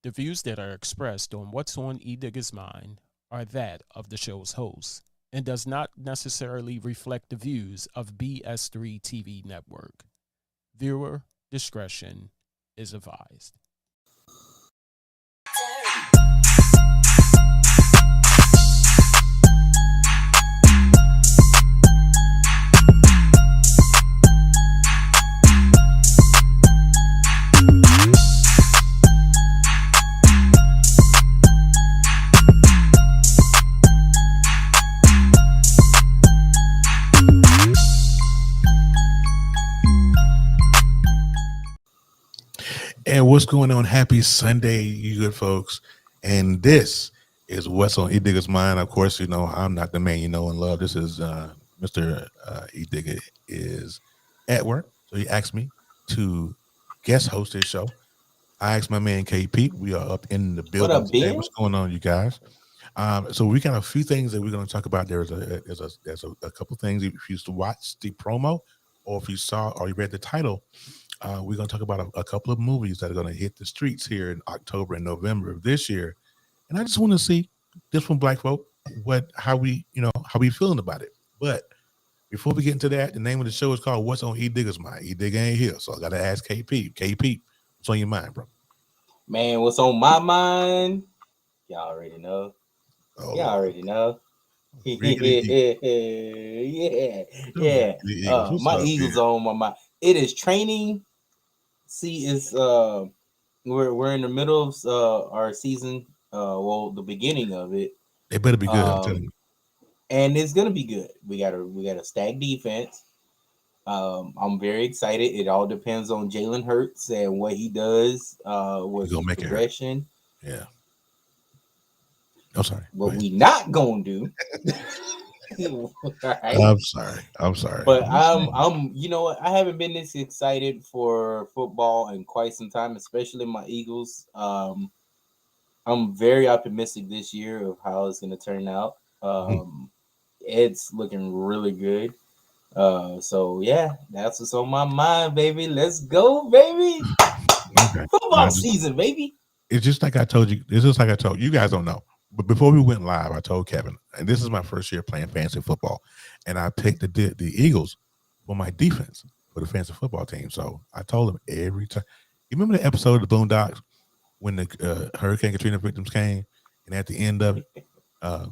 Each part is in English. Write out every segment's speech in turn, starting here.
The views that are expressed on What's on E-Digga's Mind are that of the show's host and does not necessarily reflect the views of BS3 TV Network. Viewer discretion is advised. And what's going on? Happy Sunday, you good folks. And this is What's on E-Digga's Mind. Of course, you know, I'm not the man you know and love. This is Mr. E-Digga is at work. So he asked me to guest host his show. I asked my man KP. We are up in the building up, today. Ben? What's going on, you guys? So we got a few things that we're going to talk about. There's a couple things. If you used to watch the promo, or if you saw or you read the title, we're going to talk about a couple of movies that are going to hit the streets here in October and November of this year. And I just want to see this from Black folk, how we feeling about it. But before we get into that, the name of the show is called What's on E-Digga's Mind. E-Digga ain't here, so I got to ask KP. KP, what's on your mind, bro? Man, what's on my mind? Y'all already know. Oh, Y'all already know. Yeah. My Eagles are on my mind. It is training. See, it's we're in the middle of our season. The beginning of it. It better be good. I'm telling you. And it's gonna be good. We got a stacked defense. I'm very excited. It all depends on Jalen Hurts and what he does with his progression. Yeah. I'm sorry. What we not gonna do. Right? I'm sorry. But I'm you know what? I haven't been this excited for football in quite some time, especially my Eagles. I'm very optimistic this year of how it's gonna turn out. It's looking really good. So yeah, that's what's on my mind, baby. Let's go, baby. Okay. Football season, baby. It's just like I told you. It's just like I told you. You guys don't know. But before we went live, I told Kevin, and this is my first year playing fantasy football, and I picked the Eagles for my defense for the fantasy football team. So I told him every time. You remember the episode of the Boondocks when the Hurricane Katrina victims came, and at the end of it, what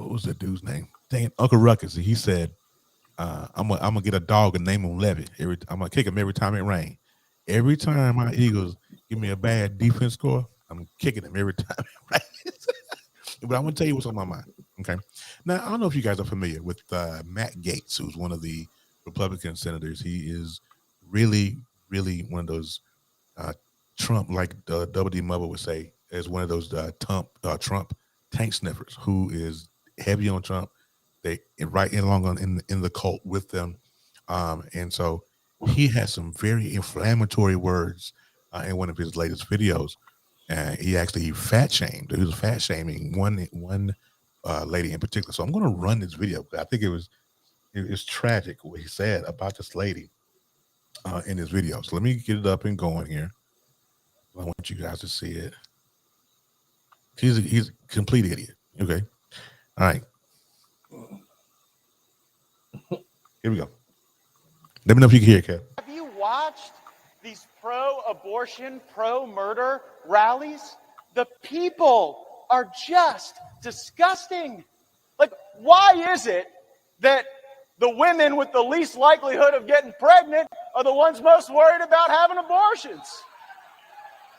was that dude's name? Dang it, Uncle Ruckus. He said, "I'm gonna get a dog and name him Levy. I'm gonna kick him every time it rains. Every time my Eagles give me a bad defense score, I'm kicking him every time it rains." But I'm gonna tell you what's on my mind. Okay. Now I don't know if you guys are familiar with Matt Gaetz, who's one of the Republican senators. He is really, really one of those Trump, like Double D Mother would say, is one of those Trump tank sniffers who is heavy on Trump. They right along in the cult with them, and so he has some very inflammatory words in one of his latest videos. He actually fat shamed. He was fat shaming one lady in particular. So I'm going to run this video because I think it was tragic what he said about this lady in this video. So let me get it up and going here. I want you guys to see it. He's a complete idiot. Okay. All right. Here we go. Let me know if you can hear it, Kev. Have you watched these pro-abortion, pro-murder rallies? The people are just disgusting. Like, why is it that the women with the least likelihood of getting pregnant are the ones most worried about having abortions?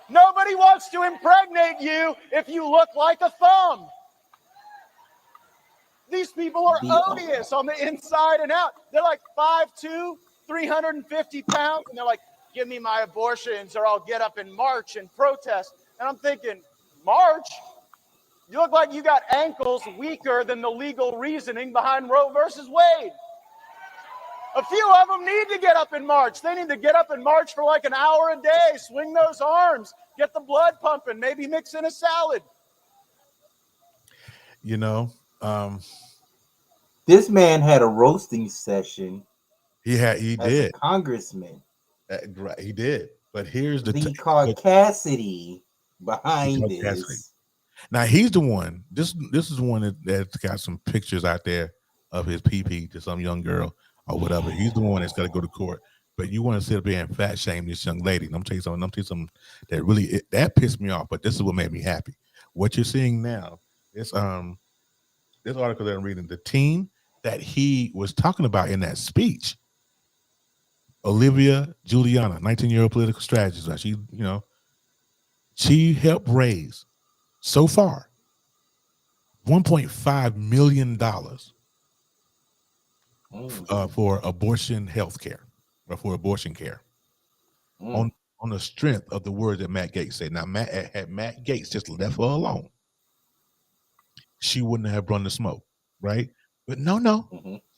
Nobody wants to impregnate you if you look like a thumb. These people are odious on the inside and out. They're like 5'2", 350 pounds, and they're like, "Give me my abortions or I'll get up and march and protest." And I'm thinking, march? You look like you got ankles weaker than the legal reasoning behind Roe versus Wade. A few of them need to get up and march. They need to get up and march for like an hour a day, swing those arms, get the blood pumping, maybe mix in a salad. You know, this man had a roasting session. He did. A congressman. He did. But here's the the caucasity behind this. Now he's the one. This is one that's got some pictures out there of his PP to some young girl or whatever. He's the one that's got to go to court. But you want to sit up here and fat shame this young lady. And I'm telling you something that really that pissed me off. But this is what made me happy. What you're seeing now is this article that I'm reading. The teen that he was talking about in that speech, Olivia Juliana, 19-year-old political strategist. She helped raise so far $1.5 million for abortion health care or for abortion care on the strength of the words that Matt Gaetz said. Now, had Matt Gaetz just left her alone, she wouldn't have run the smoke, right? But no,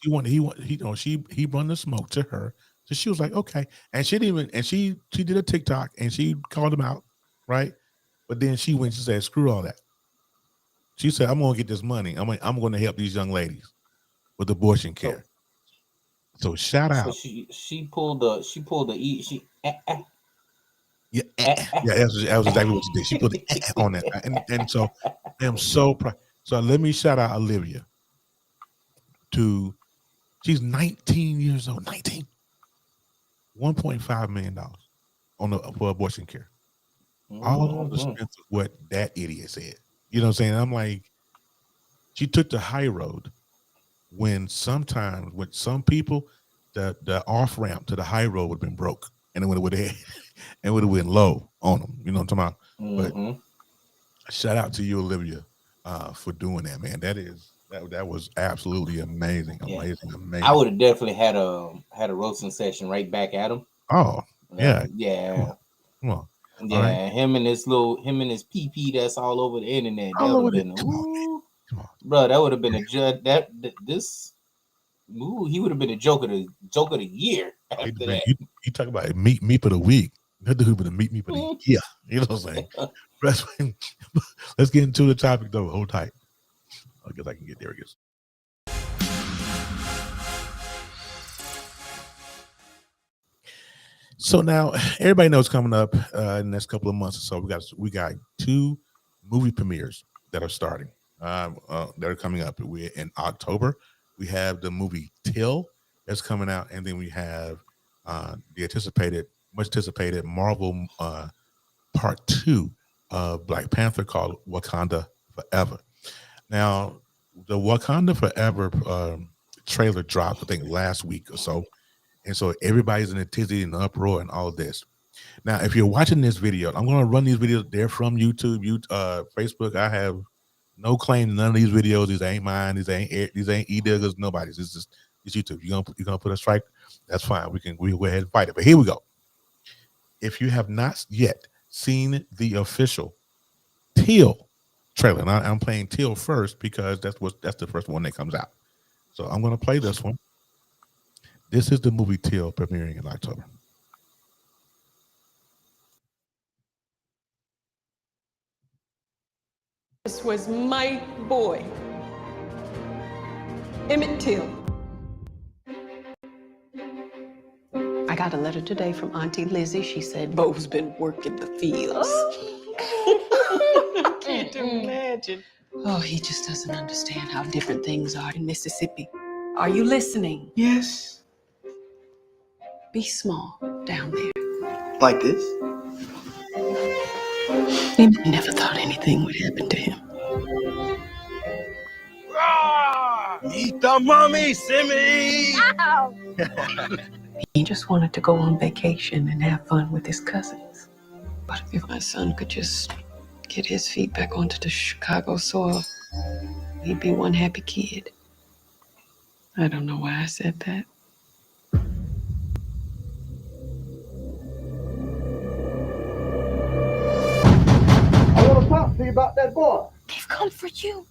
he run the smoke to her. So she was like, okay, and she did a TikTok and she called him out, right? But then she said, screw all that. She said, I'm gonna get this money. I'm gonna help these young ladies with abortion care. So shout out. So she pulled the Yeah, that was exactly what she did. She put the on that, and so I'm so proud. So let me shout out Olivia. She's 19 years old. 19. $1.5 million for abortion care. All on the strength of what that idiot said. You know what I'm saying? I'm like, she took the high road when sometimes with some people, the off ramp to the high road would have been broke and it would have went low on them. You know what I'm talking about? But shout out to you, Olivia, for doing that, man. That was absolutely amazing. I would have definitely had a roasting session right back at him. Oh, yeah. Come on. Yeah, right. Him and his PP that's all over the internet. That would have been come on. Bro, that would have been a judge he would have been a joke of the year after that. You talk about meat for the week. That dude would have meet me for the year. You know what I'm saying? Let's get into the topic though. Hold tight. I guess I can get there. I guess. So now everybody knows coming up in the next couple of months or so, we got 2 movie premieres that are starting. That are coming up. We're in October. We have the movie Till that's coming out, and then we have the much anticipated Marvel Part 2 of Black Panther called Wakanda Forever. Now, the Wakanda Forever trailer dropped, I think, last week or so. And so everybody's in a tizzy and uproar and all of this. Now, if you're watching this video, I'm going to run these videos. They're from YouTube, Facebook. I have no claim to none of these videos. These ain't mine. These ain't E-Digga's. Nobody's. It's YouTube. You're gonna put a strike. That's fine. We go ahead and fight it. But here we go. If you have not yet seen the official Till trailer, and I'm playing Till first because that's the first one that comes out. So I'm going to play this one. This is the movie Till premiering in October. This was my boy, Emmett Till. I got a letter today from Auntie Lizzie. She said Bo's been working the fields. I can't imagine. Oh, he just doesn't understand how different things are in Mississippi. Are you listening? Yes. Be small down there. Like this? He never thought anything would happen to him. Eat the mommy, Simmy! Ow! He just wanted to go on vacation and have fun with his cousins. But if my son could just get his feet back onto the Chicago soil, he'd be one happy kid. I don't know why I said that. I want to talk to you about that boy. They've come for you.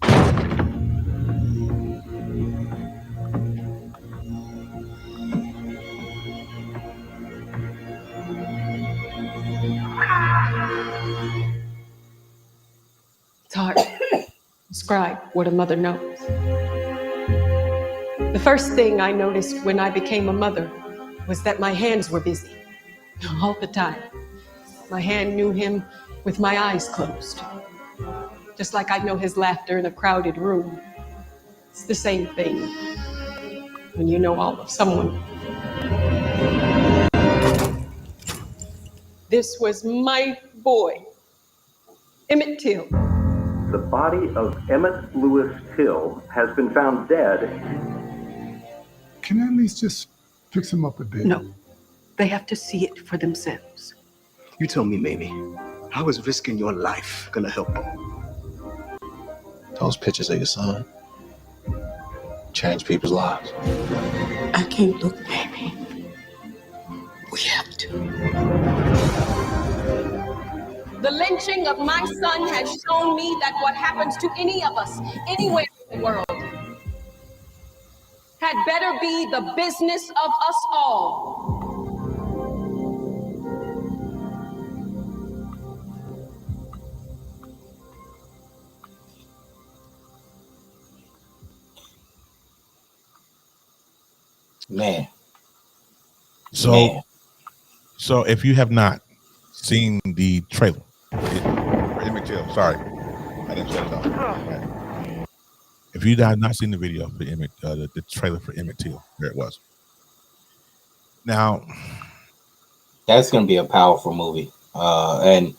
It's hard to describe what a mother knows. The first thing I noticed when I became a mother was that my hands were busy all the time. My hand knew him with my eyes closed. Just like I know his laughter in a crowded room. It's the same thing when you know all of someone. This was my boy, Emmett Till. The body of Emmett Lewis Till has been found dead. Can I at least just fix him up a bit? No, they have to see it for themselves. You tell me, Mamie, how is risking your life gonna help them? Those pictures of your son change people's lives. I can't look, baby. We have to. The lynching of my son has shown me that what happens to any of us, anywhere in the world, had better be the business of us all. Man. So if you have not seen the trailer for Emmett Till, sorry, I didn't shut it off. Right. If you have not seen the video for Emmett, the trailer for Emmett Till, there it was. Now, that's gonna be a powerful movie. And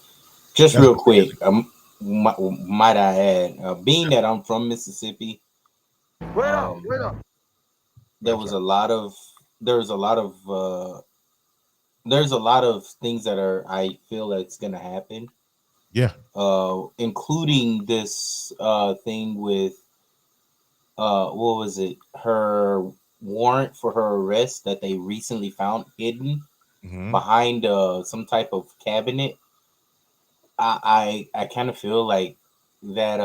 just real quick, might I add, being that I'm from Mississippi, there's a lot of things that I feel that's gonna happen. Yeah. Including this thing with what was it? Her warrant for her arrest that they recently found hidden behind some type of cabinet. I kind of feel like that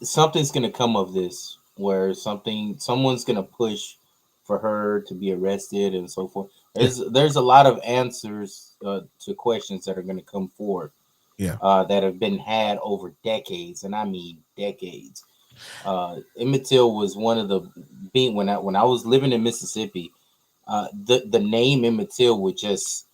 something's gonna come of this, where someone's gonna push for her to be arrested and so forth. There's a lot of answers to questions that are gonna come forward. Yeah. That have been had over decades, and I mean decades. Emmett Till was one of the when I was living in Mississippi, the name Emmett Till would just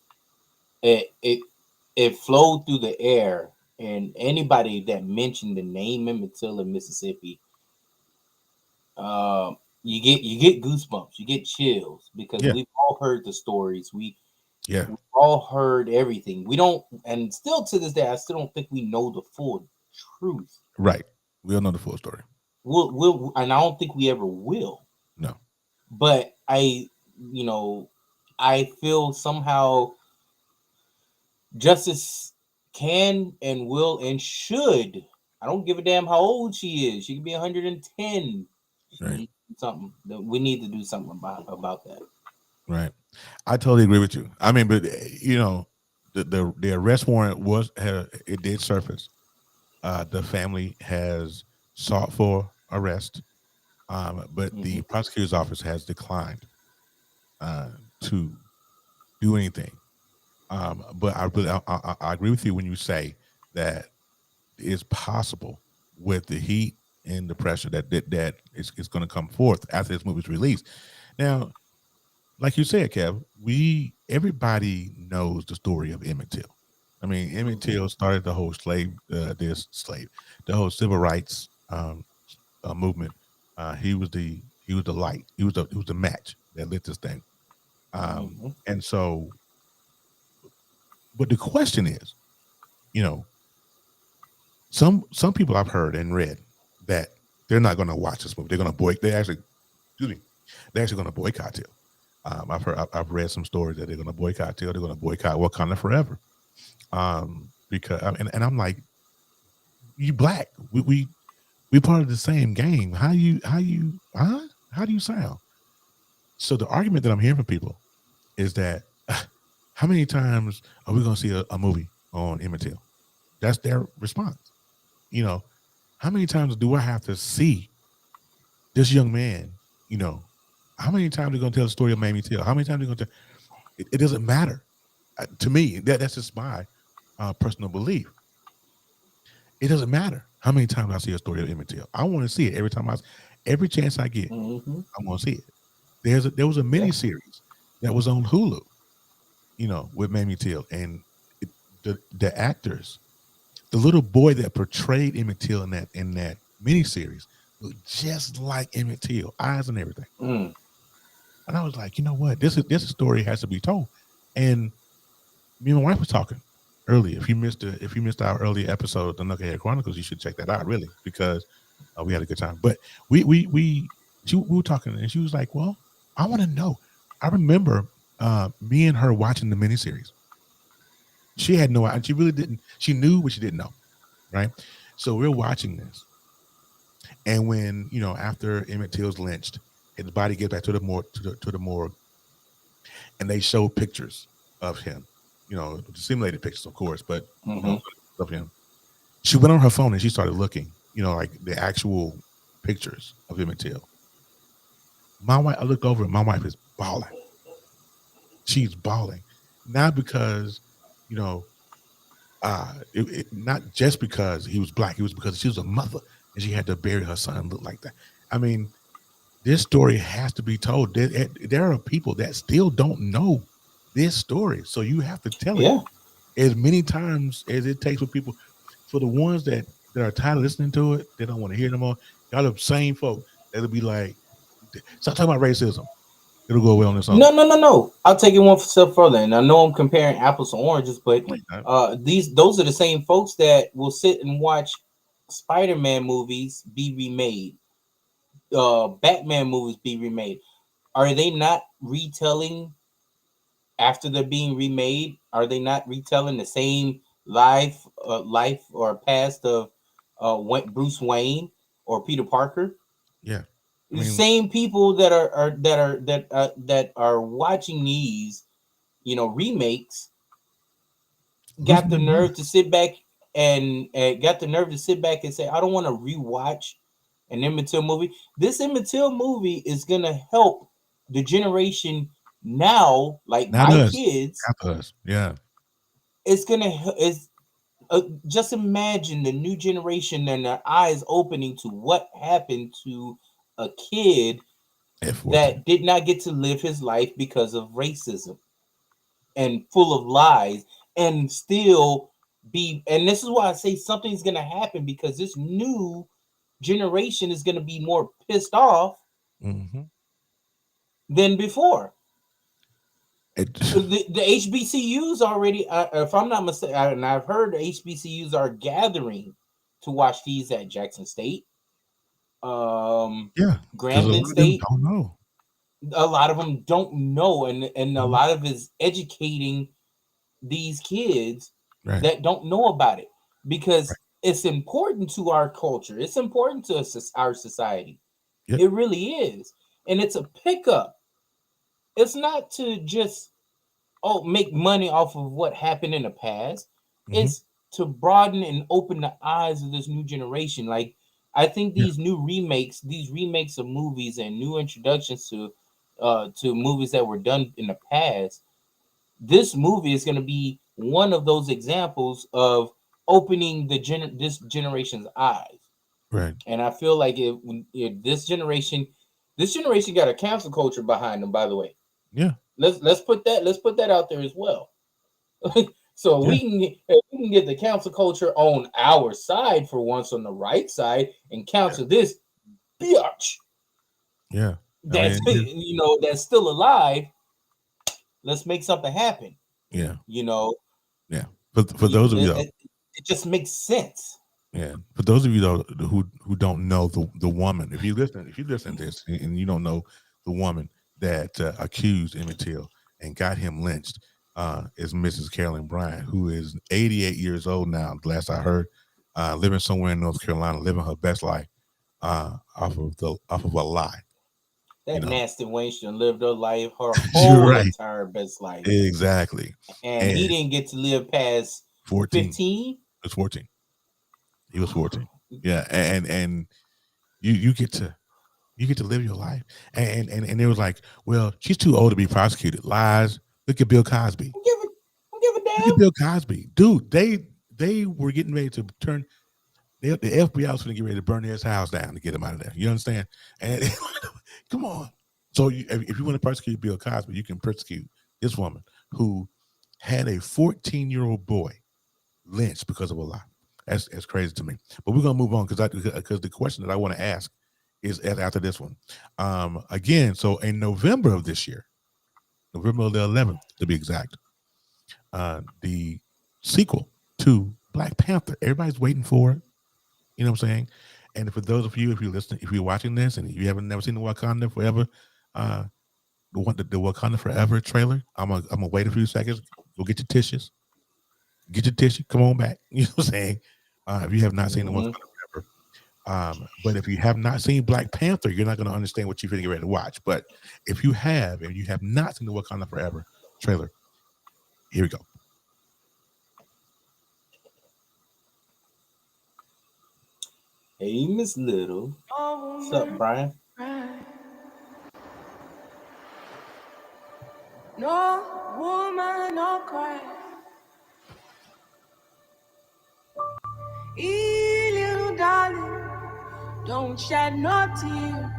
it flowed through the air, and anybody that mentioned the name Emmett Till in Mississippi, you get goosebumps, you get chills, because we've all heard the stories. We've all heard everything. We don't, and still to this day, I still don't think we know the full truth. Right. We don't know the full story. We'll and I don't think we ever will. No. But I feel somehow justice can and will and should. I don't give a damn how old she is. She could be 110. Right. Something that we need to do something about that. Right. I totally agree with you. I mean, but the arrest warrant it did surface. The family has sought for arrest, but the prosecutor's office has declined to do anything. But I agree with you when you say that it's possible with the heat and the pressure that is going to come forth after this movie's released. Now, like you said, Kev, everybody knows the story of Emmett Till. I mean, Emmett Till started the whole the whole civil rights movement. He was the light. He was the match that lit this thing. And so, but the question is, some people I've heard and read that they're not going to watch this movie. They're going to boycott. They're actually going to boycott Till. I've read some stories that they're going to boycott Till. They're going to boycott Wakanda Forever. Because and I'm like, you black. We part of the same game. How do you sound? So the argument that I'm hearing from people is that how many times are we going to see a movie on Emmett Till? That's their response. How many times do I have to see this young man? How many times are you going to tell the story of Mamie Till? How many times are you going to tell? It doesn't matter. To me, that's just my personal belief. It doesn't matter how many times I see a story of Emmett Till. I want to see it every chance I get. I want to see it. There was a mini series that was on Hulu with Mamie Till and the actors, the little boy that portrayed Emmett Till in that miniseries looked just like Emmett Till, eyes and everything. Mm. And I was like, you know what? This story has to be told. And me and my wife was talking earlier. If you missed our early episode of the Knucklehead Chronicles, you should check that out, really, because we had a good time. But we were talking, and she was like, "Well, I want to know." I remember me and her watching the miniseries. She had no idea. She really didn't. She knew, but she didn't know, right? So we're watching this, and when after Emmett Till's lynched, his body gets back to the morgue, and they show pictures of him, simulated pictures, of course, but of him. She went on her phone and she started looking, like the actual pictures of Emmett Till. My wife, I looked over and my wife is bawling. She's bawling, not because, not just because he was black. It was because she was a mother and she had to bury her son look like that. I mean, this story has to be told. There are people that still don't know this story, so you have to tell it as many times as it takes for people. For the ones that are tired of listening to it, they don't want to hear no more. Y'all the same folk that'll be like, stop talking about racism. It'll go away on its own. No. I'll take it one step further, and I know I'm comparing apples to oranges, but those are the same folks that will sit and watch Spider-Man movies be remade, Batman movies be remade. Are they not retelling after they're being remade? Are they not retelling the same life or past of Bruce Wayne or Peter Parker? Yeah. The same people that are watching these, remakes, got the nerve to sit back and say, I don't want to rewatch an Emmett Till movie. This Emmett Till movie is gonna help the generation now, like Not my us. kids. Not us. Yeah. It's just imagine the new generation and their eyes opening to what happened to a kid that did not get to live his life because of racism and full of lies, and still be. And this is why I say something's going to happen, because this new generation is going to be more pissed off than before. The HBCUs already, if I'm not mistaken, and I've heard the HBCUs are gathering to watch these at Jackson State, Grambling State. Don't know. A lot of them don't know, and a lot of it is educating these kids that don't know about it, because it's important to our culture. It's important to our society. Yep. It really is, and it's a pickup. It's not to just make money off of what happened in the past. It's to broaden and open the eyes of this new generation. Like, I think these new remakes, of movies and new introductions to movies that were done in the past, this movie is going to be one of those examples of opening this generation's eyes. Right. And I feel like if this generation got a cancel culture behind them, by the way. Yeah. Let's put that out there as well. So we can get the cancel culture on our side for once, on the right side, and cancel this bitch. Yeah. That's that's still alive. Let's make something happen. Yeah. Yeah. For those of you, it just makes sense. Yeah. For those of you though who don't know the woman, if you listen to this and you don't know the woman that accused Emmett Till and got him lynched, is Mrs. Carolyn Bryant, who is 88 years old now. Last I heard, living somewhere in North Carolina, living her best life off of a lie. That nasty Wayne should lived her life, her whole entire best life. Exactly. And he didn't get to live past 14. 15. It was 14. He was 14. Yeah, and you get to live your life. And it was like, well, she's too old to be prosecuted. Lies. Look at Bill Cosby. Give a damn. Look at Bill Cosby. Dude, they were getting ready to turn. The FBI was going to get ready to burn his house down to get him out of there. You understand? And come on. So if you want to persecute Bill Cosby, you can persecute this woman who had a 14-year-old boy lynched because of a lie. That's crazy to me. But we're gonna move on because the question that I want to ask is after this one. Again, so in November of this year, November the 11th to be exact, the sequel to Black Panther. Everybody's waiting for it. You know what I'm saying? And for those of you, if you're watching this and you haven't never seen the Wakanda Forever, the Wakanda Forever trailer, I'm gonna wait a few seconds. Go get your tissues. Get your tissue. Come on back. You know what I'm saying? If you have not seen the Wakanda Forever, but if you have not seen Black Panther, you're not going to understand what you're getting ready to watch. But if you have, and you have not seen the Wakanda Forever trailer, here we go. Hey, Miss Little. What's up, Brian? No woman, no cry. Little darling, don't shed no tear.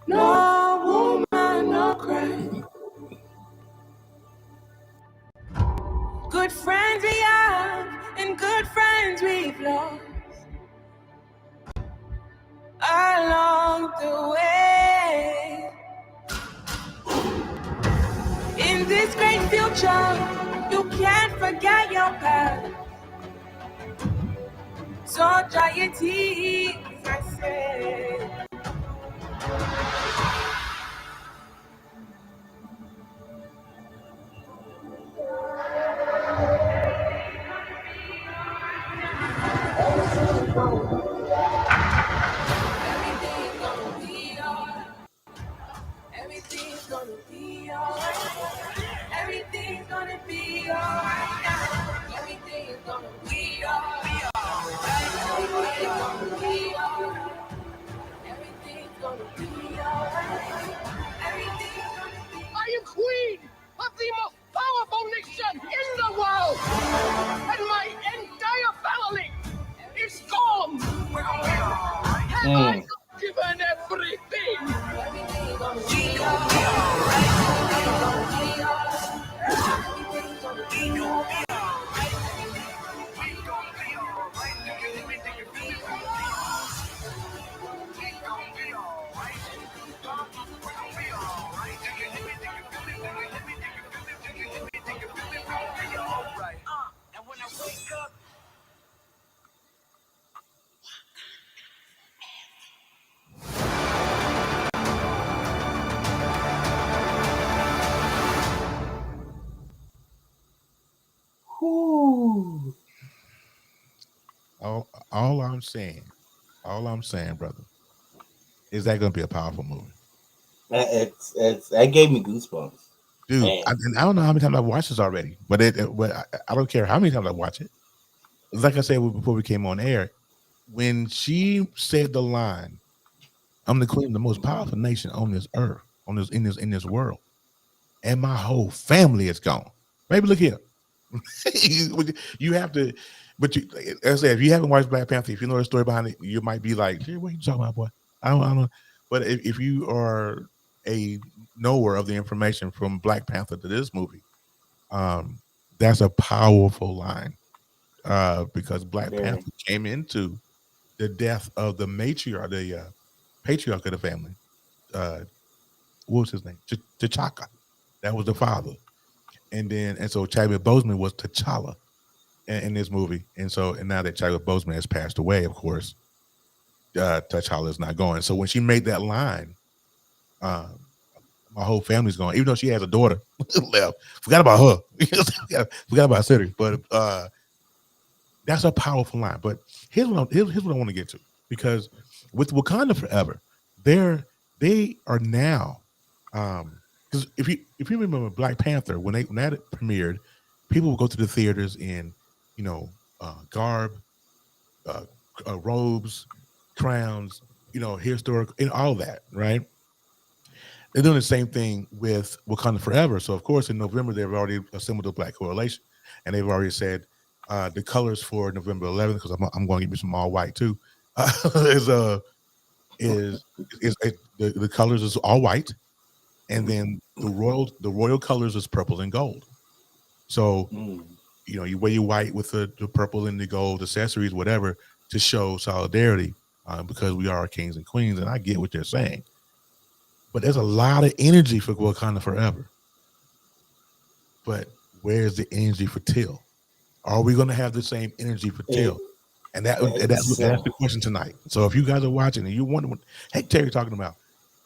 No woman, no cry. Good friends we have, and good friends we've lost along the way. In this great future, you can't forget your past. So dry your tears, I say. Everything's gonna be alright. Everything's gonna be alright now. Everything's gonna be alright. Everything's gonna be alright. Everything's gonna be alright. Everything's gonna be. I am queen of the most powerful nation in the world, and my entire family is gone. And I got given everything. Everything's gonna be alright. Everything's gonna be alright. And when I wake up, All I'm saying, brother, is that going to be a powerful movie. That gave me goosebumps, dude. I don't know how many times I've watched this already, but I don't care how many times I watch it. Like I said before we came on air, when she said the line, "I'm the queen of the most powerful nation on this earth, in this world, and my whole family is gone." Baby, look here. You have to, but as I said, if you haven't watched Black Panther, if you know the story behind it, you might be like, "Hey, what are you talking about, boy?" I don't. But if you are a knower of the information from Black Panther to this movie, that's a powerful line, because Black Panther came into the death of the matriarch, the patriarch of the family. What was his name? T'Chaka. That was the father. And so Chadwick Boseman was T'Challa in this movie. And now that Chadwick Boseman has passed away, of course, T'Challa is not going. So when she made that line, my whole family's gone. Even though she has a daughter left, forgot about her. Forgot about Cedric. But that's a powerful line. But here's what I want to get to, because with Wakanda Forever, they are now. Because if you remember Black Panther, when that premiered, people would go to the theaters in, garb, robes, crowns, historical, and all that, right? They're doing the same thing with Wakanda Forever. So of course, in November they've already assembled a Black Coalition, and they've already said the colors for November 11th, because I'm going to give you some all white too. The colors is all white. And then the royal colors is purple and gold. So, you wear your white with the purple and the gold accessories, whatever, to show solidarity because we are kings and queens. And I get what you're saying. But there's a lot of energy for Wakanda Forever. But where's the energy for Till? Are we going to have the same energy for Till? And that's the question tonight. So if you guys are watching and you wonder what heck Terry talking about,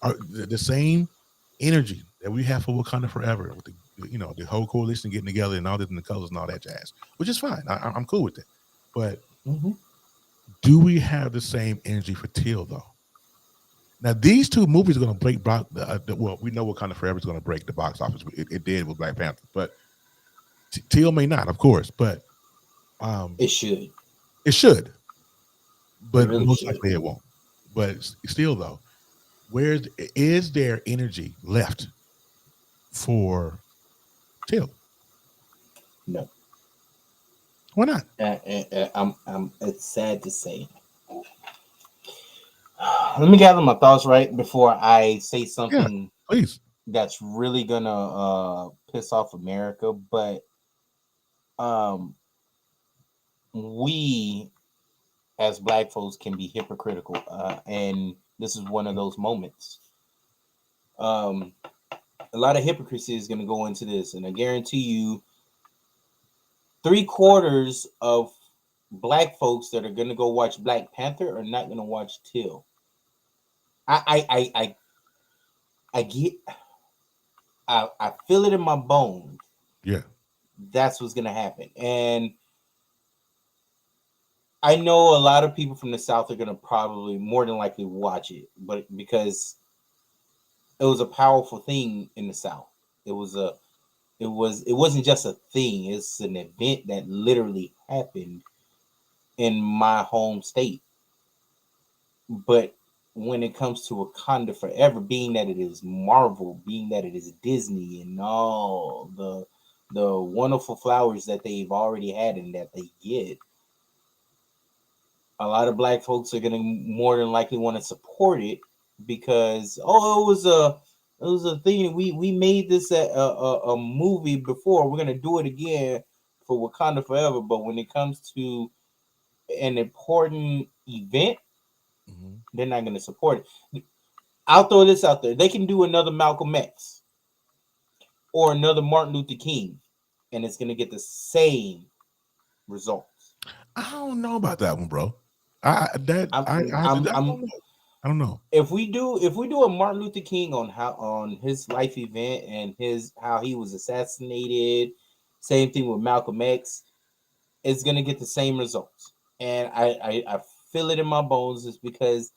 are the same energy that we have for Wakanda Forever with the whole coalition getting together and all this and the colors and all that jazz, which is fine. I'm cool with it. But do we have the same energy for Till though? Now these two movies are going to break well, we know Wakanda Forever is going to break the box office. It did with Black Panther, but Till may not, of course, but it should. It should, but really most likely it won't. But still, though, is there energy left for Till? No. Why not? It's sad to say. Let me gather my thoughts right before I say something. Yeah, please. That's really gonna piss off America, but we as Black folks can be hypocritical, and this is one of those moments. A lot of hypocrisy is going to go into this, and I guarantee you 3/4 of Black folks that are going to go watch Black Panther are not going to watch Till. I feel it in my bones. Yeah, that's what's going to happen, and I know a lot of people from the South are going to probably more than likely watch it, but because it was a powerful thing in the South. It wasn't just a thing. It's an event that literally happened in my home state. But when it comes to Wakanda Forever, being that it is Marvel, being that it is Disney and all the wonderful flowers that they've already had and that they get, a lot of Black folks are going to more than likely want to support it because it was a thing. We made this a movie before. We're going to do it again for Wakanda Forever. But when it comes to an important event, they're not going to support it. I'll throw this out there: they can do another Malcolm X or another Martin Luther King, and it's going to get the same results. I don't know about that one, bro. I don't know. If we do a Martin Luther King on his life event and how he was assassinated, same thing with Malcolm X, it's gonna get the same results. And I feel it in my bones is because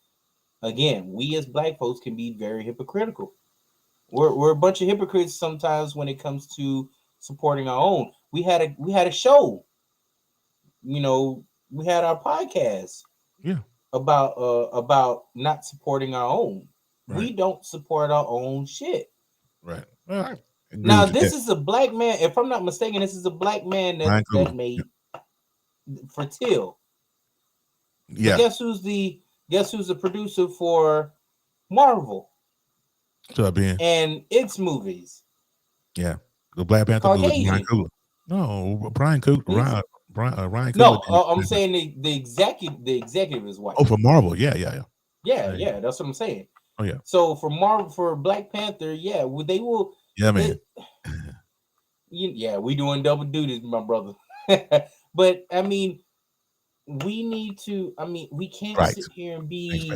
again, we as Black folks can be very hypocritical. We're a bunch of hypocrites sometimes when it comes to supporting our own. We had a show, we had our podcast. Yeah. About not supporting our own. Right. We don't support our own shit. Right. Now this is a Black man. If I'm not mistaken, this is a Black man that made for Till. Yeah. But guess who's the producer for Marvel? And its movies. Yeah. The Black Panther movie. Ryan Coogler. No, Brian Coogler. Ryan Coogler. No, I'm saying the executive is white. Oh, for Marvel, yeah. Yeah, that's what I'm saying. Oh yeah. So for Marvel, for Black Panther, they will. Yeah, man. We doing double duty, my brother. But I mean, we need to. I mean, we can't sit here and be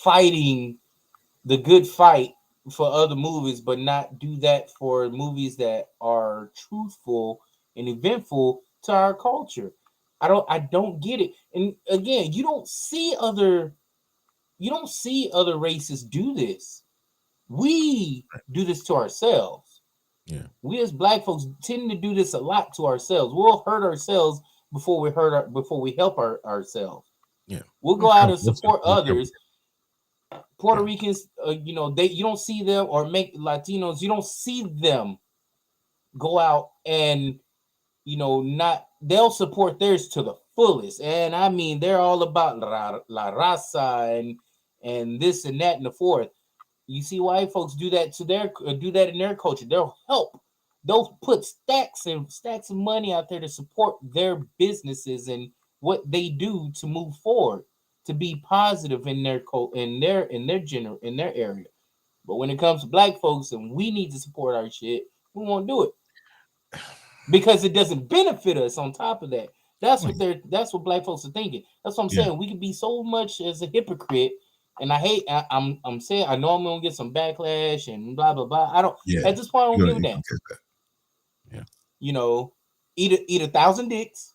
fighting the good fight for other movies, but not do that for movies that are truthful and eventful to our culture. I don't get it. And again, you don't see other races do this. We do this to ourselves. Yeah. We as Black folks tend to do this a lot to ourselves. We'll hurt ourselves before we help ourselves. Yeah. We'll go out and support others. Puerto Ricans, you don't see them, or make Latinos, you don't see them go out and they'll support theirs to the fullest. And I mean, they're all about la raza and this and that and the fourth. You see white folks do that in their culture. They'll help they'll put stacks and stacks of money out there to support their businesses and what they do to move forward, to be positive in their in their area. But when it comes to black folks and we need to support our shit, we won't do it because it doesn't benefit us. On top of that, that's what black folks are thinking. That's what I'm saying. We can be so much as a hypocrite. And I'm saying, I know I'm gonna get some backlash and blah blah blah. I don't at this point I don't give a damn. Yeah. You know, eat 1,000 dicks,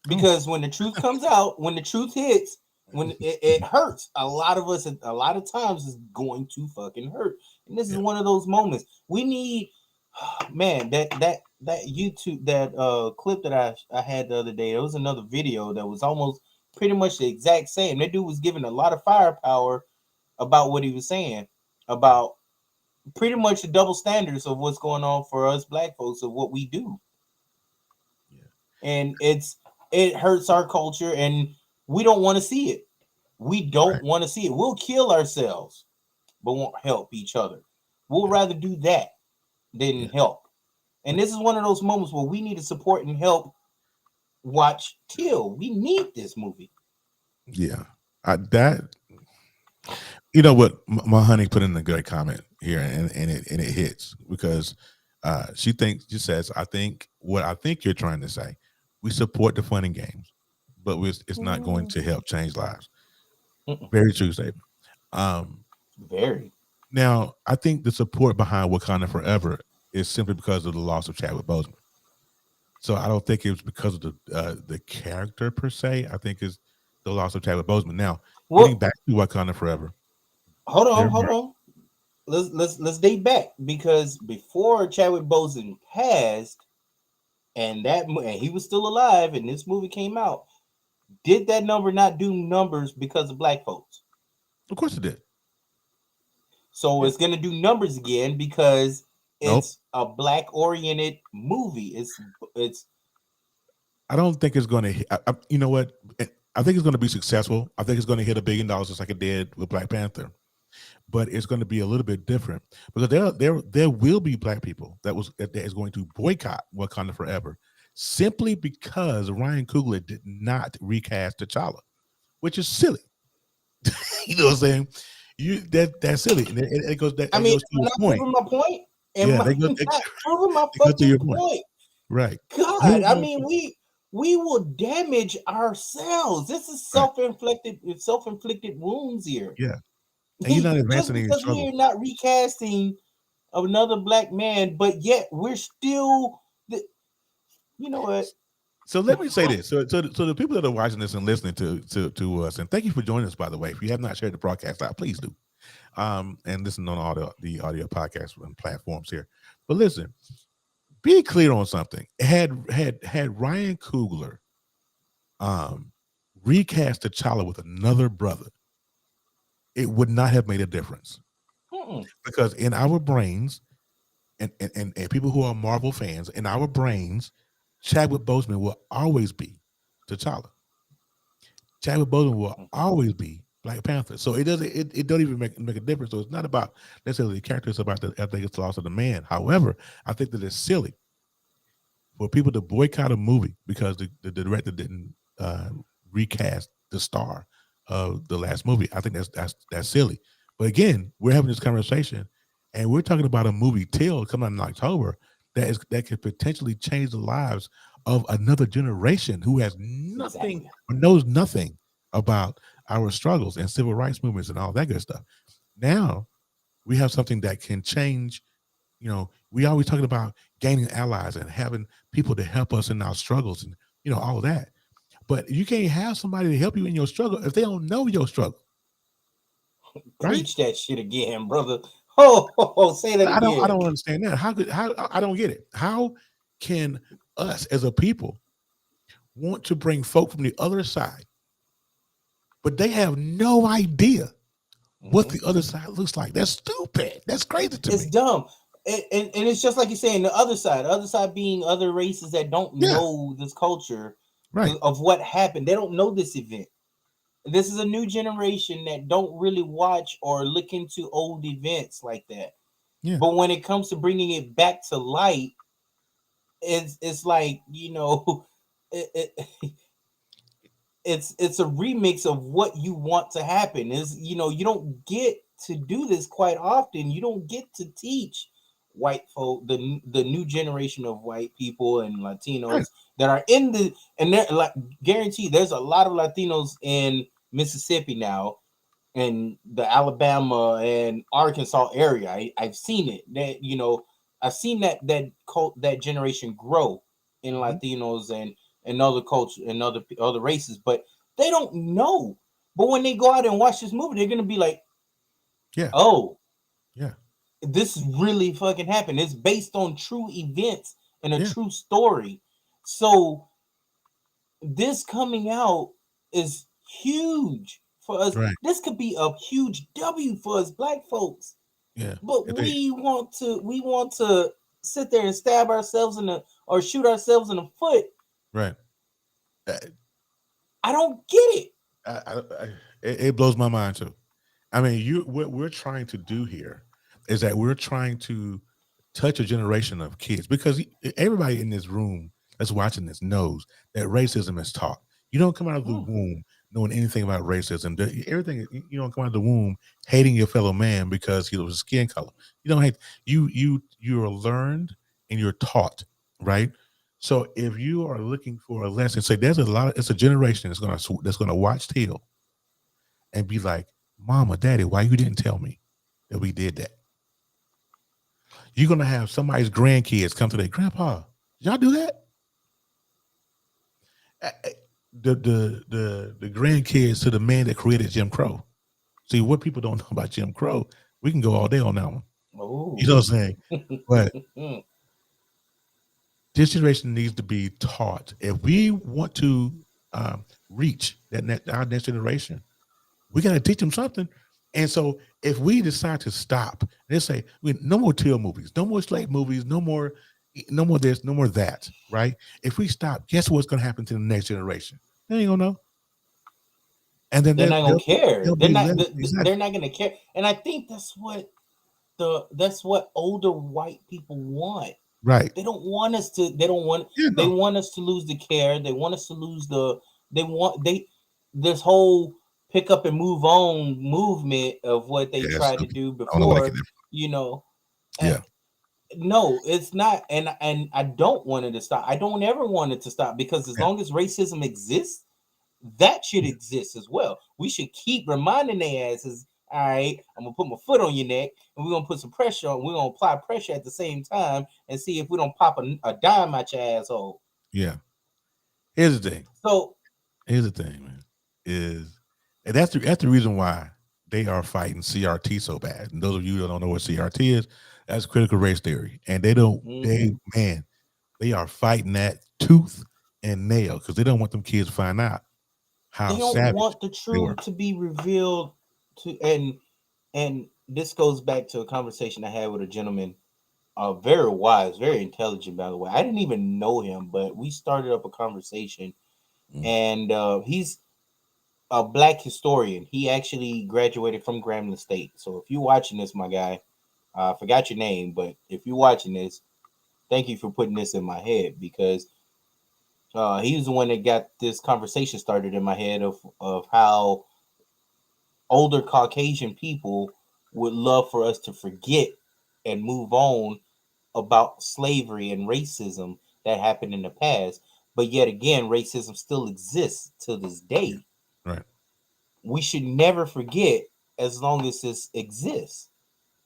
because when the truth comes out, when the truth hits, when it hurts, a lot of us, a lot of times, is going to fucking hurt. And this is one of those moments. We need, man, that YouTube, that clip that I had the other day. There was another video that was almost pretty much the exact same. That dude was giving a lot of firepower about what he was saying about pretty much the double standards of what's going on for us black folks of what we do. And it hurts our culture, and we don't want to see it. We don't want to see it. We'll kill ourselves, but won't help each other. We'll rather do that than help. And this is one of those moments where we need to support and help watch Till. We need this movie. Yeah. You know what, my honey put in a great comment here, and it hits, because she says, I think you're trying to say, we support the fun and games, but it's not going to help change lives. Very true statement. Very. Now, I think the support behind Wakanda Forever is simply because of the loss of Chadwick Boseman. So I don't think it was because of the character per se. I think it's the loss of Chadwick Boseman. Now, getting back to Wakanda Forever. Hold on. Let's date back, because before Chadwick Boseman passed, and he was still alive, and this movie came out, did that number not do numbers because of black folks? Of course it did. So it's going to do numbers again because it's a black-oriented movie. It's. I don't think it's going to. You know what? I think it's going to be successful. I think it's going to hit $1 billion just like it did with Black Panther. But it's going to be a little bit different, because there will be black people that is going to boycott Wakanda Forever simply because Ryan Coogler did not recast T'Challa, which is silly. You know what I'm saying? That's silly. And it goes. That, I mean, goes to your point. Proving my point. Proving my fucking point. Right. God, I mean, we will damage ourselves. This is self-inflicted wounds here. Yeah. And you're not advancing any because struggle. we're not recasting another black man, but yet we're still, you know what? So let me say this. So the people that are watching this and listening to us, and thank you for joining us, by the way. If you have not shared the broadcast out, please do. And listen on all the audio podcasts and platforms here. But listen, be clear on something. Had Ryan Coogler recast T'Challa with another brother, it would not have made a difference. Because in our brains, and people who are Marvel fans, in our brains, Chadwick Boseman will always be T'Challa. Chadwick Boseman will always be Black Panther. So it don't even make a difference. So it's not about necessarily the character, it's about I think it's the loss of the man. However, I think that it's silly for people to boycott a movie because the director didn't recast the star of the last movie. I think that's silly. But again, we're having this conversation, and we're talking about a movie, Till, coming out in October, that could potentially change the lives of another generation who has nothing or knows nothing about our struggles and civil rights movements and all that good stuff. Now we have something that can change. You know, we always talking about gaining allies and having people to help us in our struggles and, you know, all of that. But you can't have somebody to help you in your struggle if they don't know your struggle. Preach that shit again, brother. Oh, say that again. I don't understand that. How I don't get it. How can us as a people want to bring folk from the other side, but they have no idea what the other side looks like? That's stupid. That's crazy to me. It's dumb. And it's just like you're saying, the other side being other races that don't know this culture of what happened. They don't know this event. This is a new generation that don't really watch or look into old events like that. Yeah. But when it comes to bringing it back to light, it's like, you know, it, it's a remix of what you want to happen. Is, you know, you don't get to do this quite often. You don't get to teach white folk, the new generation of white people and Latinos that are in the, and they're like, guaranteed there's a lot of Latinos in Mississippi now, in the Alabama and Arkansas area. I've seen it. That, you know, I've seen that generation grow in Latinos and other culture and other races, but they don't know. But when they go out and watch this movie, they're gonna be like, Yeah. oh, yeah, this really fucking happened. It's based on true events and a Yeah. true story. So this coming out is huge for us. Right. This could be a huge W for us black folks. Yeah. But If they- we want to sit there and stab ourselves in the, or shoot ourselves in the foot. right. I don't get it. It blows my mind too. I mean, what we're trying to do here is that we're trying to touch a generation of kids, because everybody in this room that's watching this knows that racism is taught. You don't come out of the womb knowing anything about racism. Everything, you don't come out of the womb hating your fellow man because he was skin color. You don't hate. You're learned and you're taught, right? So if you are looking for a lesson, say there's it's a generation that's gonna watch Till and be like, Mama, Daddy, why you didn't tell me that we did that? You're gonna have somebody's grandkids come to their grandpa. Y'all do that? The grandkids to the man that created Jim Crow. See, what people don't know about Jim Crow, we can go all day on that one. Oh. You know what I'm saying? But this generation needs to be taught. If we want to reach our next generation, we got to teach them something. And so if we decide to stop, they say, no more Till movies, no more slave movies, no more this, no more that, right? If we stop, guess what's going to happen to the next generation? They ain't going to know. And then they're not going to care. Exactly. They're not going to care. And I think that's what older white people want. Right. They don't want us to, they want us to lose the care. They want us to lose this whole pick up and move on movement of what they tried to do before, you know. Yeah. No, it's not. And I don't want it to stop. I don't ever want it to stop, because as long as racism exists, that should exist as well. We should keep reminding their asses, all right, I'm gonna put my foot on your neck and we're gonna put some pressure on, we're gonna apply pressure at the same time and see if we don't pop a dime out your asshole. Yeah. Here's the thing. So here's the thing, man. And that's the reason why they are fighting CRT so bad. And those of you who don't know what CRT is, that's critical race theory. And they are fighting that tooth and nail, because they don't want them kids to find out how they don't savage want the truth to be revealed to. And this goes back to a conversation I had with a gentleman, very wise, very intelligent, by the way. I didn't even know him, but we started up a conversation. And he's a black historian. He actually graduated from Grambling State. So if you're watching this, my guy, I forgot your name, but if you're watching this, thank you for putting this in my head, because he was the one that got this conversation started in my head of how older Caucasian people would love for us to forget and move on about slavery and racism that happened in the past. But yet again, racism still exists to this day. Right. We should never forget as long as this exists.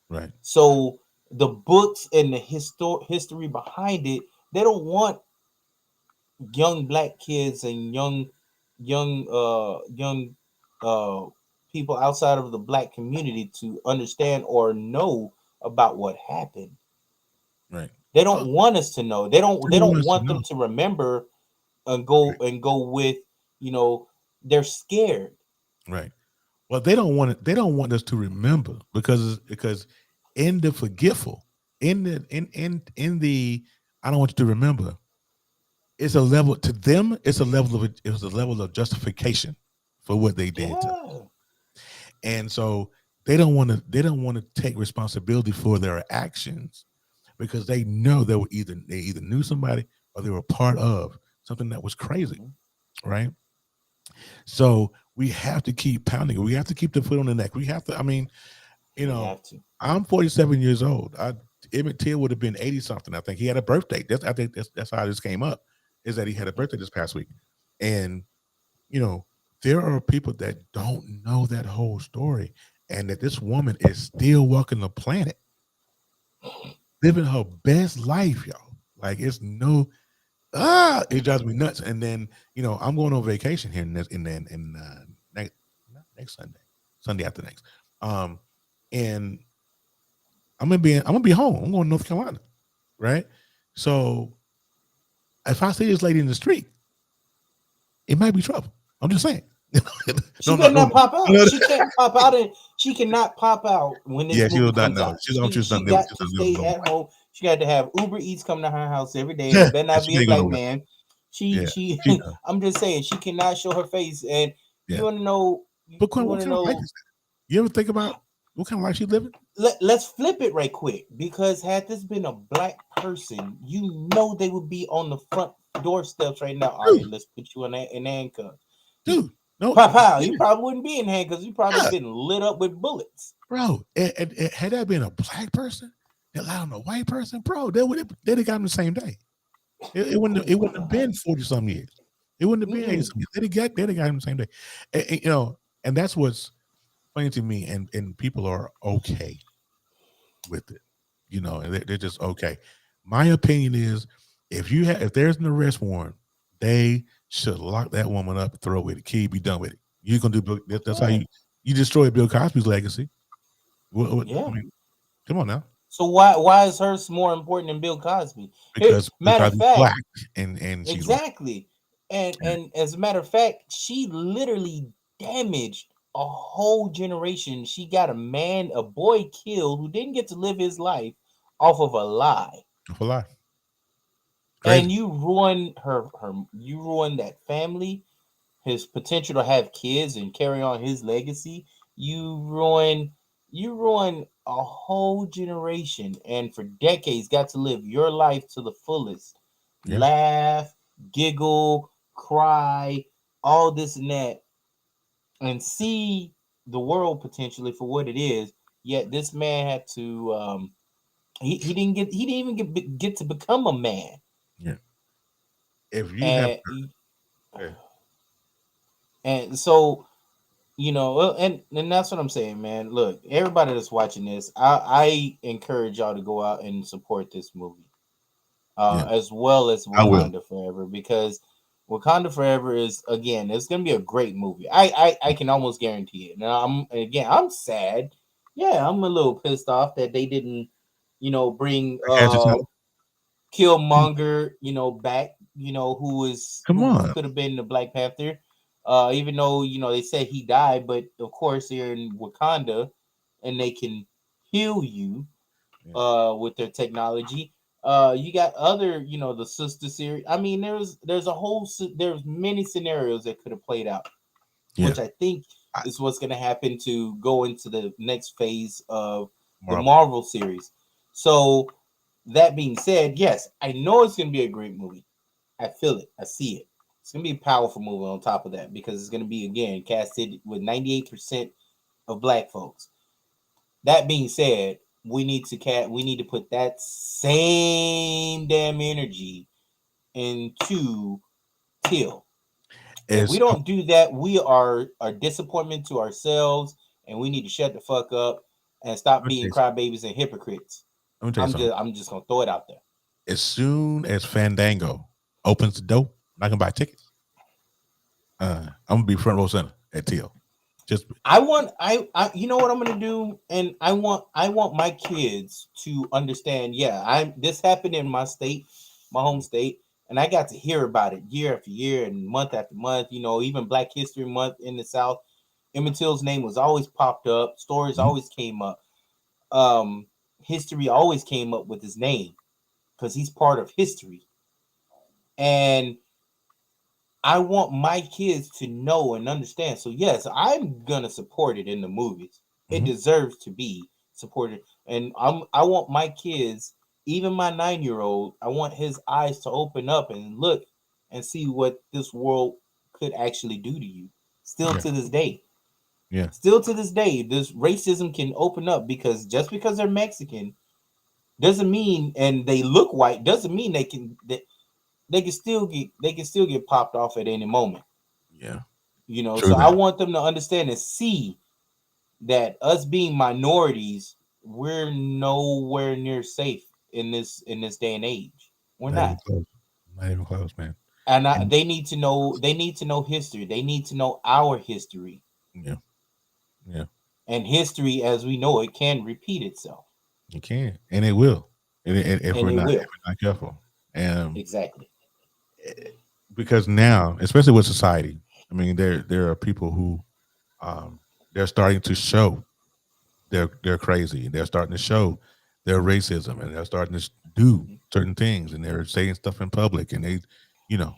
Right. So the books and the history behind it, they don't want young black kids and young people outside of the black community to understand or know about what happened. Right. They don't want us to know. They don't want them to remember and go with, you know, they're scared. Right. Well, they don't want us to remember, because in the forgetful, in the I don't want you to remember, it's a level to them, it was a level of justification for what they did to us. And so they don't want to take responsibility for their actions, because they know they either knew somebody or they were part of something that was crazy, right? So we have to keep pounding it. We have to keep the foot on the neck. We have to. I mean, I'm 47 years old. Emmett Till would have been 80 something. I think he had a birthday. I think that's how this came up. Is that he had a birthday this past week, and there are people that don't know that whole story, and that this woman is still walking the planet, living her best life, y'all. Like it drives me nuts. And then I'm going on vacation here next Sunday after next, and I'm gonna be home. I'm going to North Carolina, right? So if I see this lady in the street, it might be trouble. I'm just saying. She cannot pop out. She can't pop out, and she cannot pop out when this movie comes out. She got to stay at home. She got to have Uber Eats come to her house every day. It better not be a black man. I'm just saying, she cannot show her face. And you want to know? But what kind of life is that? You ever think about what kind of life she's living? Let's flip it right quick, because had this been a black person, they would be on the front doorsteps right now. All right, let's put you in handcuffs. Dude, no, you probably wouldn't be in handcuffs. You probably been lit up with bullets, bro. Had that been a black person that lied on a white person, bro, they'd have got him the same day. It wouldn't have been 40 some years. It wouldn't have been 80 some years. They'd have got him the same day. And that's what's funny to me. And people are okay with it, and they're just okay. My opinion is, if there's an arrest warrant, they should lock that woman up, throw away the key, be done with it. You're gonna do that's how you destroy Bill Cosby's legacy. I mean, come on now. So why is hers more important than Bill Cosby? Because matter of fact, black and she's exactly. Black. And as a matter of fact, she literally damaged a whole generation. She got a boy killed who didn't get to live his life off of a lie. Crazy. And you ruin you ruin that family, his potential to have kids and carry on his legacy. You ruin a whole generation, and for decades got to live your life to the fullest. Yeah. Laugh, giggle, cry, all this and that, and see the world potentially for what it is. Yet this man had to he didn't even get to become a man. Yeah. If you and so and that's what I'm saying, man. Look, everybody that's watching this, I encourage y'all to go out and support this movie, as well as Wakanda Forever, because Wakanda Forever is, again, it's gonna be a great movie. I can almost guarantee it. Now I'm sad. Yeah, I'm a little pissed off that they didn't, bring Killmonger, back, who could have been the Black Panther. Even though they said he died, but of course they're in Wakanda and they can heal you with their technology. You got other, the sister series. I mean, there's many scenarios that could have played out, which I think is what's going to happen to go into the next phase of the Marvel series. So that being said, yes, I know it's going to be a great movie. I feel it. I see it. It's going to be a powerful movie on top of that, because it's going to be, again, casted with 98% of black folks. That being said, we need to put that same damn energy into Till. If we don't do that, we are a disappointment to ourselves, and we need to shut the fuck up and stop being crybabies and hypocrites. I'm just going to throw it out there. As soon as Fandango opens the door, I'm not gonna buy tickets. I'm gonna be front row center at Till. I you know what I'm gonna do, and I want my kids to understand. Yeah, this happened in my state, my home state, and I got to hear about it year after year and month after month. Even Black History Month in the South, Emmett Till's name was always popped up. Stories always came up. History always came up with his name because he's part of history, and I want my kids to know and understand. So yes, I'm gonna support it in the movies. It deserves to be supported, and I want my kids even my 9-year-old, I want his eyes to open up and look and see what this world could actually do to you. Still Yeah. to this day. Yeah. Still to this day, this racism can open up because just because they're Mexican doesn't mean, and they look white, doesn't mean they can still get popped off at any moment. Yeah. You know, True so I that. want them to understand and see that us being minorities, we're nowhere near safe in this day and age. We're Not even not. close. Not even close, man. And And they need to know history. They need to know our history. yeah. Yeah. And history as we know it can repeat itself. You can, and it will, if And we're it not will. careful. Exactly. Because now, especially with society, I mean, there are people who they're starting to show they're crazy. They're starting to show their racism, and they're starting to do certain things, and they're saying stuff in public, and they, you know,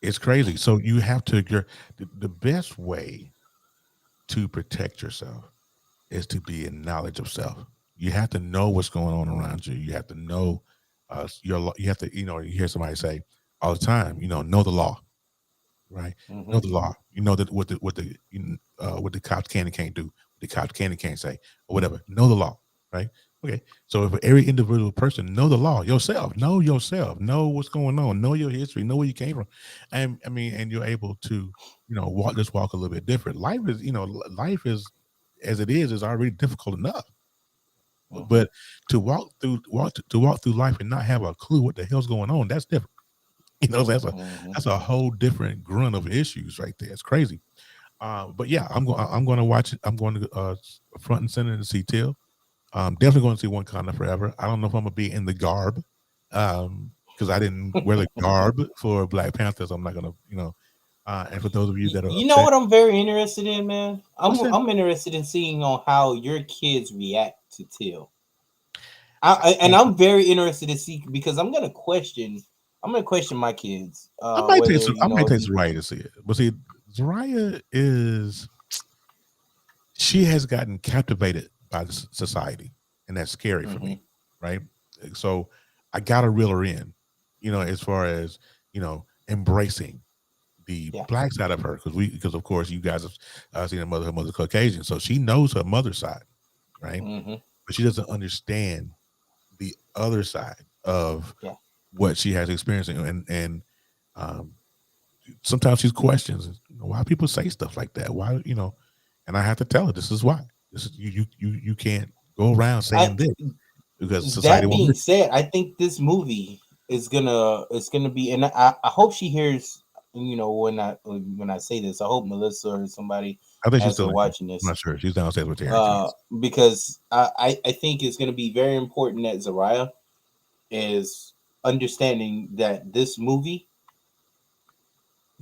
it's crazy. So you have to. The best way to protect yourself is to be in knowledge of self. You have to know what's going on around you. You have to know you have to, you hear somebody say all the time, know the law, right? Mm-hmm. Know the law. You know that what the cops can and can't do, what the cops can and can't say, or whatever. Know the law, right? Okay. So if every individual person know the law, yourself, know what's going on, know your history, know where you came from. And I mean, and you're able to, walk a little bit different. Life is as it is already difficult enough. Mm-hmm. But to walk through life and not have a clue what the hell's going on, that's different. That's a whole different grunt of issues right there. It's crazy. But yeah, I'm going to watch it. I'm going to front and center to see Till. Definitely going to see Wakanda Forever. I don't know if I'm gonna be in the garb, because I didn't wear the garb for Black Panthers. I'm not gonna, and for those of you that are You know what I'm very interested in, man? What's that? I'm interested in seeing on how your kids react to Till. I'm very interested to see because I'm gonna question my kids. I might take Whether Zariah to see it. But see, Zariah she has gotten captivated by the society, and that's scary for me, right? So I gotta reel her in, as far as embracing the Black side of her, because of course you guys have seen her mother's Caucasian, so she knows her mother's side, right? But she doesn't understand the other side of what she has experienced, and sometimes she questions why people say stuff like that. Why, and I have to tell her this is why. This is you can't go around saying this because society that won't. being said, I think this movie is gonna be, and I hope she hears. When I say this, I hope Melissa or somebody I think she's as they're still watching this. I'm not sure. She's downstairs with Terry. Because I think it's going to be very important that Zariah is understanding that this movie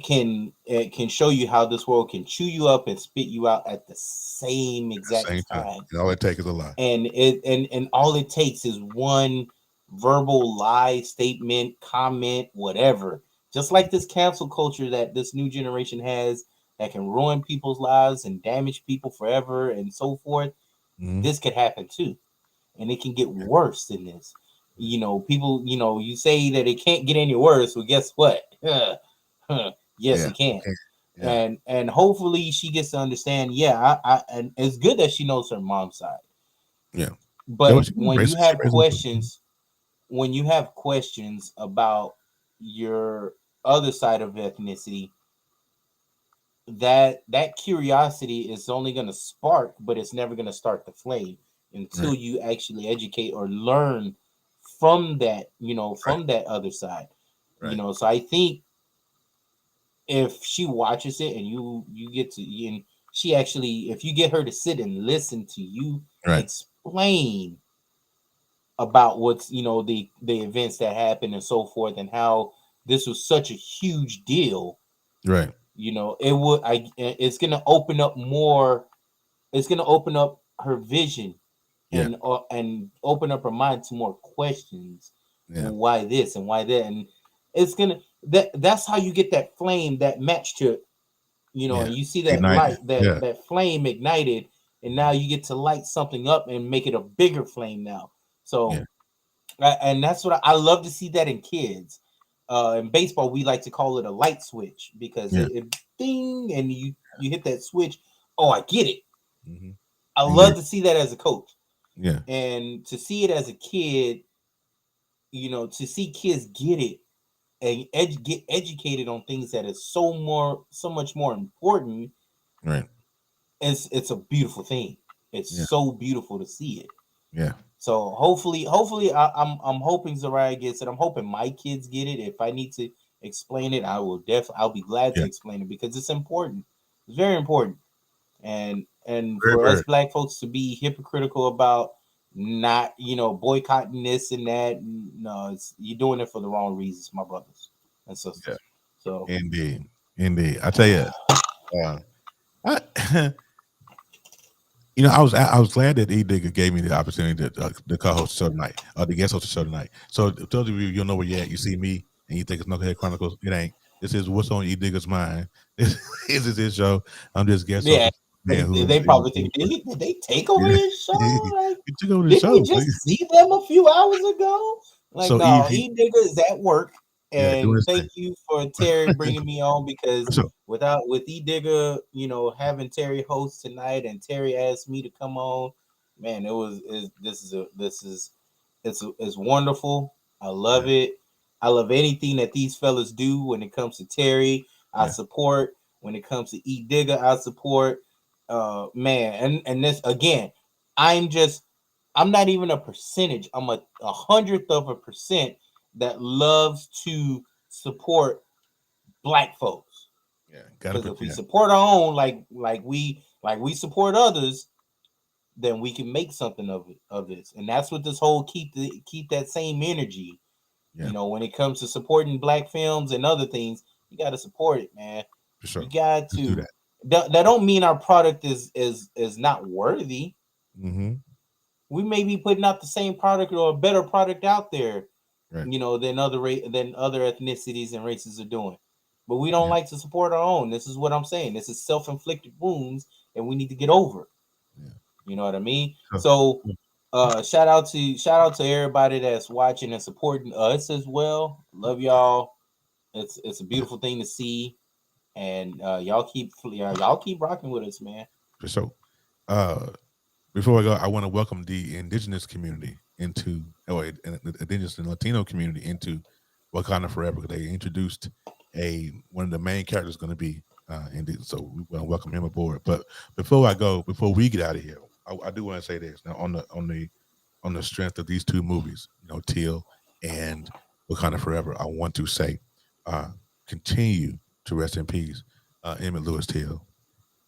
can show you how this world can chew you up and spit you out at the same exact time. And all it takes is a lie. And all it takes is one verbal lie, statement, comment, whatever. Just like this cancel culture that this new generation has that can ruin people's lives and damage people forever and so forth. This could happen too. And it can get worse than this. People, you say that it can't get any worse. Well, guess what? Yes, it can. Yeah. And hopefully she gets to understand, and it's good that she knows her mom's side. Yeah. But when you have questions about your other side of ethnicity, that curiosity is only going to spark, but it's never going to start the flame until you actually educate or learn from that, from that other side. So I think if she watches it and you get to, and she actually, if you get her to sit and listen to you explain about what's, the events that happened and so forth, and how this was such a huge deal, right? It's gonna open up more. It's gonna open up her vision, and open up her mind to more questions. Why this and why that, and it's gonna that's how you get that flame, that match to it. And you see that light, that flame ignited, and now you get to light something up and make it a bigger flame now. So, and that's what I love to see that in kids. In baseball, we like to call it a light switch because it ding and you hit that switch. Oh, I get it. Mm-hmm. I love to see that as a coach. Yeah. And to see it as a kid, you know, to see kids get it and get educated on things that is so much more important. Right. It's a beautiful thing. It's so beautiful to see it. Yeah. So hopefully I'm hoping Zariah gets it. I'm hoping my kids get it. If I need to explain it, I'll be glad to explain it because it's important. It's very important. And for us black folks to be hypocritical about not, you know, boycotting this and that, no, you're doing it for the wrong reasons, my brothers and sisters. Yeah. So Indeed. I tell you, you know, I was glad that E-Digga gave me the opportunity to co-host the show tonight, the guest host the show tonight. So to those of you, you'll know where you're at. You see me and you think it's Knucklehead Chronicles. It ain't. This is what's on E-Digga's mind. This is his show. I'm just guest host. They probably think, did they take over his show? Like, he took over the did show. We just see them a few hours ago? Like, so no, E-Digga is at work. And thank thing. you for Terry bringing me on because with E-Digga, you know, having Terry host tonight and Terry asked me to come on, man, it's wonderful. I love it. I love anything that these fellas do when it comes to Terry. I support. When it comes to E-Digga, I support. Man, and this again, I'm not even a percentage. I'm a 100% that loves to support black folks. Yeah, because if we support our own, like we support others, then we can make something of this. And that's what this whole keep that same energy. You know, when it comes to supporting black films and other things, you got to support it, man. For sure. You got to. That don't mean our product is not worthy. Mm-hmm. We may be putting out the same product or a better product out there, you know, than other ethnicities and races are doing. But we don't like to support our own. This is what I'm saying. This is self-inflicted wounds, and we need to get over it. Yeah. You know what I mean? So, shout out to everybody that's watching and supporting us as well. Love y'all. It's a beautiful thing to see, and y'all keep rocking with us, man. For sure. Before I go, I want to welcome the indigenous community the indigenous and Latino community into Wakanda Forever. They introduced one of the main characters going to be, so we want to welcome him aboard. But before we get out of here, I do want to say this now on the strength of these two movies, you know, Till and Wakanda Forever. I want to say, continue to rest in peace, Emmett Lewis Till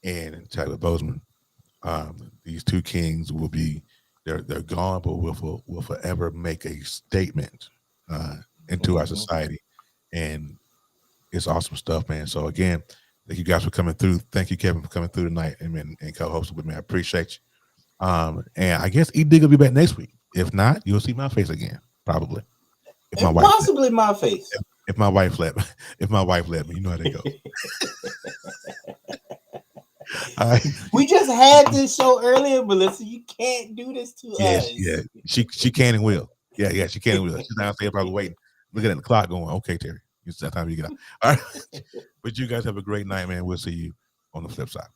and Chadwick Boseman. These two kings will be they're gone, but will forever make a statement into our society, and it's awesome stuff, man. So again, thank you guys for coming through. Thank you, Kevin, for coming through tonight and co-hosting with me. I appreciate you. And I guess E-Digga will be back next week. If not, you'll see my face again, probably. If my face. If my wife let me, you know how that goes. We just had this show earlier, Melissa. You can't do this to us. Yeah, she can and will. Yeah, she can and will. She's downstairs probably waiting, looking at the clock, going, "Okay, Terry, it's that time you get out." All right, but you guys have a great night, man. We'll see you on the flip side.